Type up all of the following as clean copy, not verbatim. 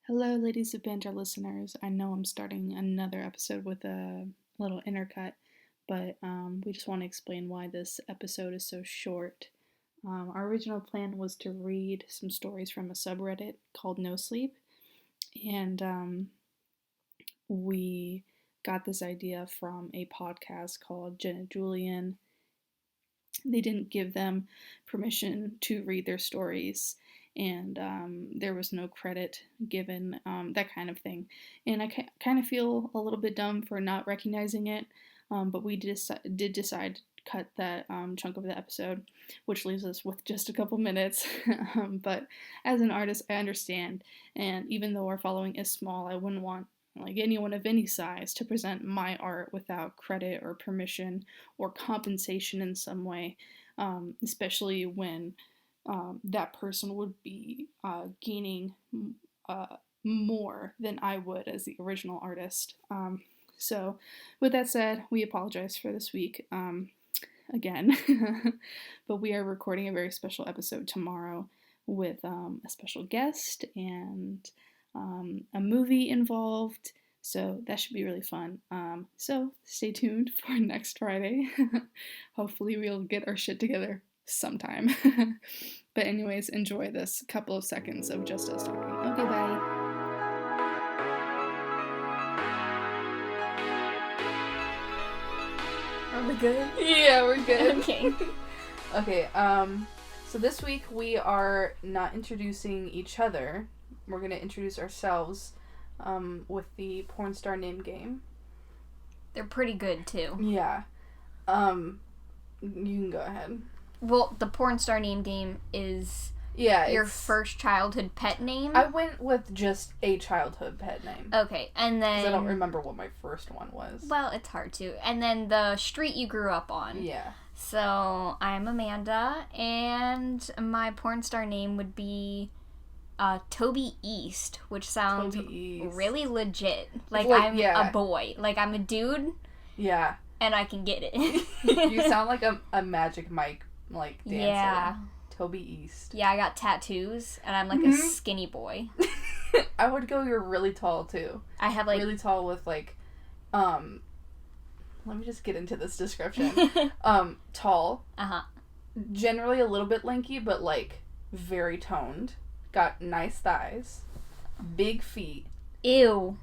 Hello, ladies of Banter listeners. I know I'm starting another episode with a little intercut, but we just want to explain why this episode is so short. Our original plan was to read some stories from a subreddit called No Sleep, and we got this idea from a podcast called Jenna Julian. They didn't give them permission to read their stories, and there was no credit given, that kind of thing. And I kind of feel a little bit dumb for not recognizing it, but we did decide to cut that chunk of the episode, which leaves us with just a couple minutes. But as an artist, I understand, and even though our following is small, I wouldn't want anyone of any size to present my art without credit or permission or compensation in some way, especially when that person would be gaining more than I would as the original artist. So with that said, we apologize for this week again, but we are recording a very special episode tomorrow with a special guest and a movie involved, so that should be really fun. So stay tuned for next Friday. Hopefully we'll get our shit together sometime. But anyways, enjoy this couple of seconds of just us talking. Okay, bye. Are we good? Yeah, we're good. Okay. Okay, so this week we are not introducing each other. We're going to introduce ourselves with the porn star name game. They're pretty good, too. Yeah. You can go ahead. Well, the porn star name game is your first childhood pet name? I went with just a childhood pet name. Okay, and then... Because I don't remember what my first one was. Well, it's hard to. And then the street you grew up on. Yeah. So, I'm Amanda, and my porn star name would be... Toby East, which sounds really legit. Like I'm a boy. Like, I'm a dude. Yeah. And I can get it. You sound like a Magic Mike, dancer. Yeah. Toby East. Yeah, I got tattoos, and I'm like a skinny boy. I would go you're really tall, too. I have, really tall with, let me just get into this description. Tall. Uh-huh. Generally a little bit lanky, but, very toned. Got nice thighs, big feet. Ew.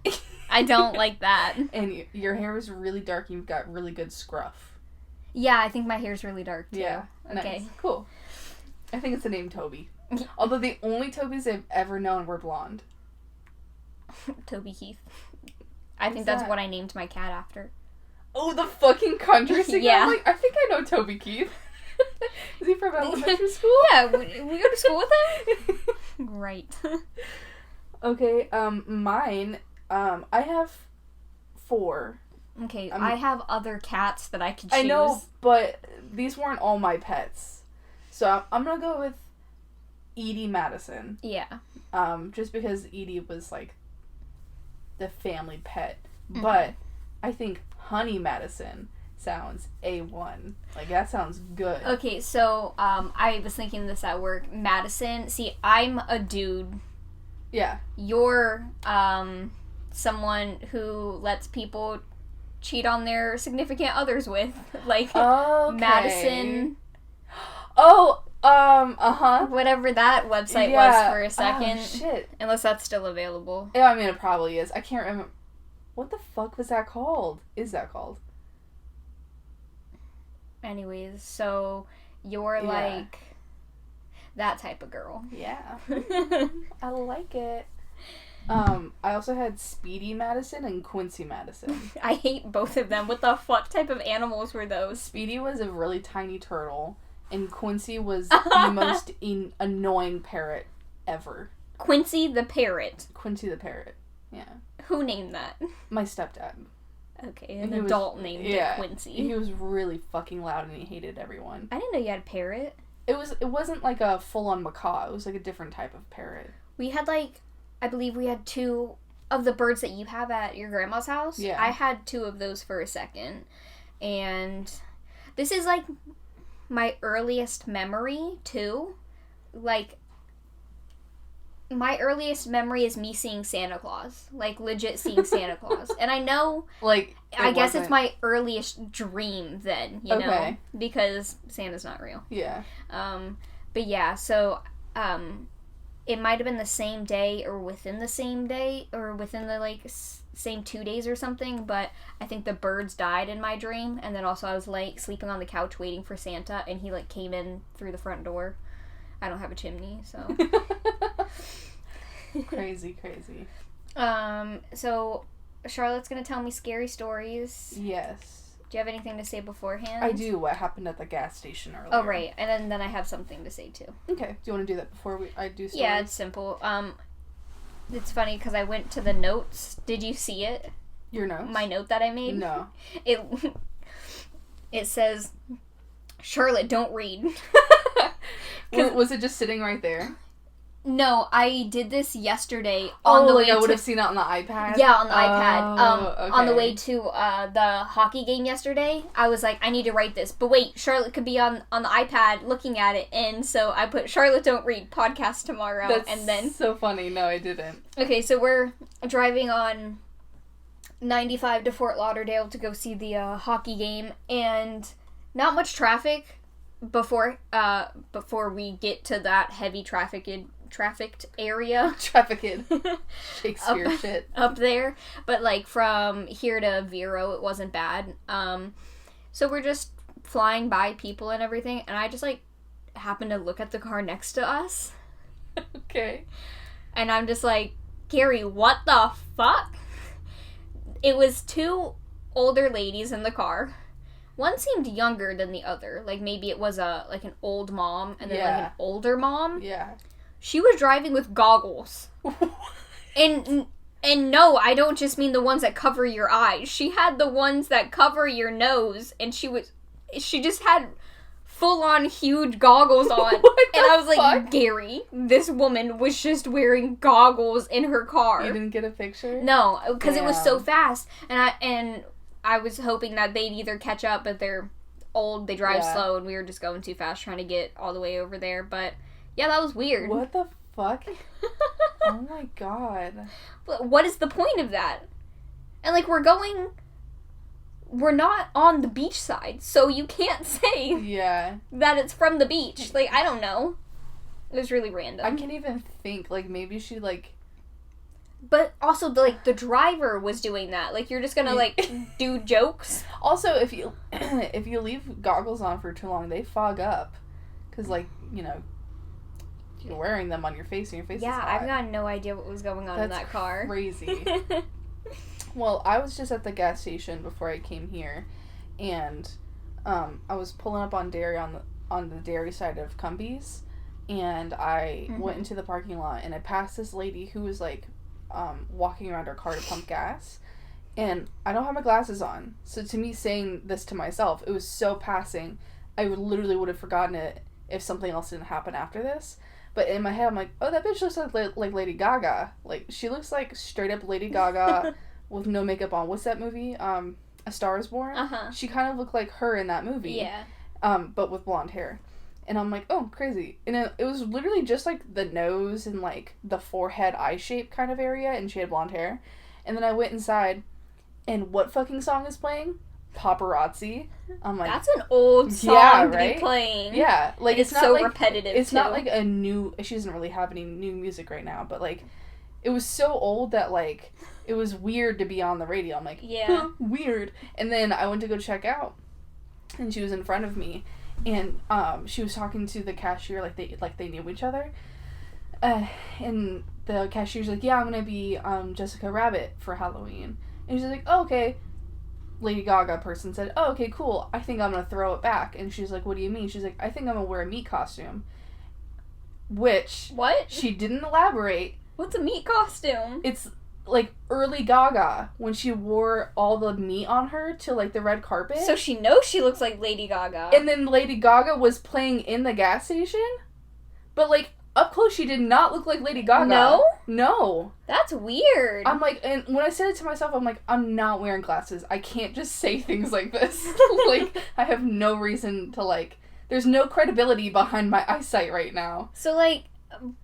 I don't like that. And your hair is really dark. You've got really good scruff. Yeah, I think my hair's really dark, too. Yeah. Okay. Nice. Cool. I think it's the name Toby. Although the only Tobys I've ever known were blonde. Toby Keith. I think that's what I named my cat after. Oh, the fucking country singer? Yeah. I think I know Toby Keith. Is he from elementary school? Yeah, we go to school with him? Right. Okay, mine, I have 4. Okay, I have other cats that I could choose. I know, but these weren't all my pets. So I'm gonna go with Edie Madison. Yeah. Just because Edie was, the family pet. Mm-hmm. But I think Honey Madison sounds A1. That sounds good. Okay, so, I was thinking this at work. Madison, see, I'm a dude. Yeah. You're, someone who lets people cheat on their significant others with. Okay. Madison. Oh, uh-huh. Whatever that website was for a second. Oh, shit. Unless that's still available. Yeah, I mean, it probably is. I can't remember. What the fuck was that called? Is that called? Anyways, so you're that type of girl. Yeah. I like it. I also had Speedy Madison and Quincy Madison. I hate both of them. What the fuck type of animals were those? Speedy was a really tiny turtle, and Quincy was the most annoying parrot ever. Quincy the parrot. Quincy the parrot, yeah. Who named that? My stepdad. Okay, an adult named it Quincy. He was really fucking loud and he hated everyone. I didn't know you had a parrot. It wasn't like a full-on macaw. It was like a different type of parrot. We had I believe we had 2 of the birds that you have at your grandma's house. Yeah. I had 2 of those for a second. And this is my earliest memory too. my earliest memory is me seeing Santa Claus. Like, legit seeing Santa Claus. And I know... Like, I guess it's my earliest dream then, you know? Because Santa's not real. Yeah. But yeah, so, it might have been the same day or within the same day or within the, like, same 2 days or something, but I think the birds died in my dream, and then also I was, like, sleeping on the couch waiting for Santa, and he, like, came in through the front door. I don't have a chimney, so... Crazy. So, Charlotte's gonna tell me scary stories. Yes. Do you have anything to say beforehand? I do. What happened at the gas station earlier. Oh, right. And then I have something to say, too. Okay. Do you want to do that before I do stories? Yeah, it's simple. It's funny because I went to the notes. Did you see it? Your notes? My note that I made? No. It says, Charlotte, don't read. Was it just sitting right there? No, I did this yesterday on the way I would have seen it on the iPad? Yeah, on the iPad. Okay. On the way to the hockey game yesterday, I was like, I need to write this. But wait, Charlotte could be on the iPad looking at it, and so I put, Charlotte, don't read, podcast tomorrow. That's and then so funny. No, I didn't. Okay, so we're driving on 95 to Fort Lauderdale to go see the hockey game, and not much traffic before we get to that heavy trafficked area. Shakespeare shit. Up there. But, like, from here to Vero, it wasn't bad. So we're just flying by people and everything, and I just, like, happened to look at the car next to us. Okay. And I'm just like, Gary, what the fuck? It was two older ladies in the car. One seemed younger than the other. Like, maybe it was an old mom and then, like, an older mom. Yeah. She was driving with goggles. And no, I don't just mean the ones that cover your eyes. She had the ones that cover your nose, and she just had full-on huge goggles on. And I was like, Gary, this woman was just wearing goggles in her car. You didn't get a picture? No, because it was so fast. And I was hoping that they'd either catch up, but they're old, they drive slow, and we were just going too fast trying to get all the way over there. But yeah, that was weird. What the fuck? Oh my god. But what is the point of that? And, like, we're not on the beach side, so you can't say that it's from the beach. Like, I don't know. It was really random. I can't even think. Like, maybe she, like... But also, the driver was doing that. Like, you're just gonna, like, do jokes. Also, if you leave goggles on for too long, they fog up. Because, like, you know, you're wearing them on your face and your face is hot. I've got no idea what was going on in that car. That's crazy. Well, I was just at the gas station before I came here, and I was pulling up on dairy on the dairy side of Cumbies, and I went into the parking lot, and I passed this lady who was, like, walking around her car to pump gas, and I don't have my glasses on, so to me saying this to myself, it was so passing, I literally would have forgotten it if something else didn't happen after this. But in my head, I'm like, oh, that bitch looks like Lady Gaga. Like, she looks like straight up Lady Gaga with no makeup on. What's that movie? A Star is Born? Uh-huh. She kind of looked like her in that movie. Yeah. But with blonde hair. And I'm like, oh, crazy. And it was literally just, like, the nose and, like, the forehead eye shape kind of area, and she had blonde hair. And then I went inside, and what fucking song is playing? Paparazzi. I'm like, that's an old song to be playing. Yeah, like it's not so like, repetitive. It's not like a new. She doesn't really have any new music right now, but like, it was so old that like it was weird to be on the radio. I'm like, weird. And then I went to go check out, and she was in front of me, and she was talking to the cashier like they knew each other, and the cashier's like, yeah, I'm gonna be Jessica Rabbit for Halloween, and she's like, oh, okay. Lady Gaga person said, oh, okay, cool, I think I'm gonna throw it back. And she's like, what do you mean? She's like, I think I'm gonna wear a meat costume. Which... What? She didn't elaborate. What's a meat costume? It's, like, early Gaga, when she wore all the meat on her to, like, the red carpet. So she knows she looks like Lady Gaga. And then Lady Gaga was playing in the gas station? But, like, up close, she did not look like Lady Gaga. No? No. That's weird. I'm like, and when I said it to myself, I'm like, I'm not wearing glasses. I can't just say things like this. Like, I have no reason to, like, there's no credibility behind my eyesight right now. So, like,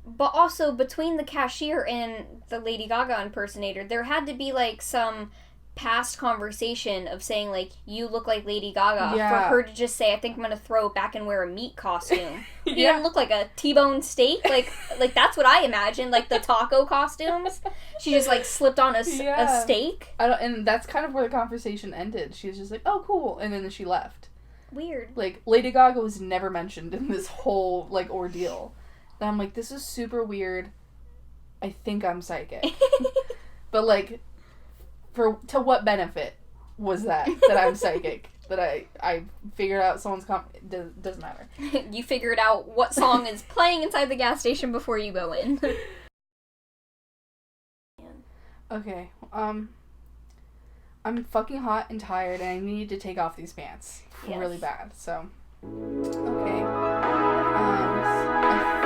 But also, between the cashier and the Lady Gaga impersonator, there had to be, like, some past conversation of saying, like, you look like Lady Gaga, for her to just say, I think I'm gonna throw it back and wear a meat costume. He didn't look like a T-bone steak. Like that's what I imagined, like the taco costumes. She just, like, slipped on a steak. And that's kind of where the conversation ended. She was just like, oh, cool, and then she left. Weird. Like, Lady Gaga was never mentioned in this whole, like, ordeal. And I'm like, this is super weird. I think I'm psychic. But, like, to what benefit was that I'm psychic? That I figured out someone's doesn't matter. You figured out what song is playing inside the gas station before you go in. Okay, I'm fucking hot and tired, and I need to take off these pants really bad. So, okay. I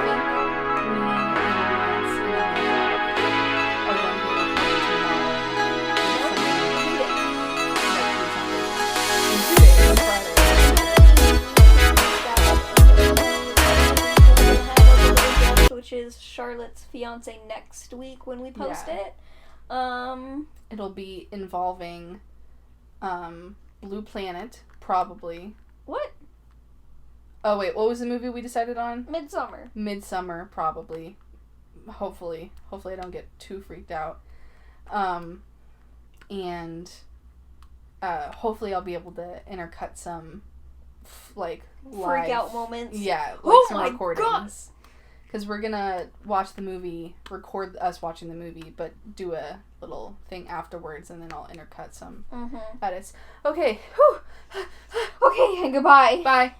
think me and Lance are going to be which is Charlotte's fiance next week when we post it. It'll be involving Blue Planet, probably. What? Oh wait, what was the movie we decided on? Midsummer, probably. Hopefully I don't get too freaked out. And hopefully I'll be able to intercut some like live freak out moments. Yeah, like some recordings. Because we're gonna watch the movie, record us watching the movie, but do a little thing afterwards, and then I'll intercut some edits. Okay. Okay, and goodbye. Bye.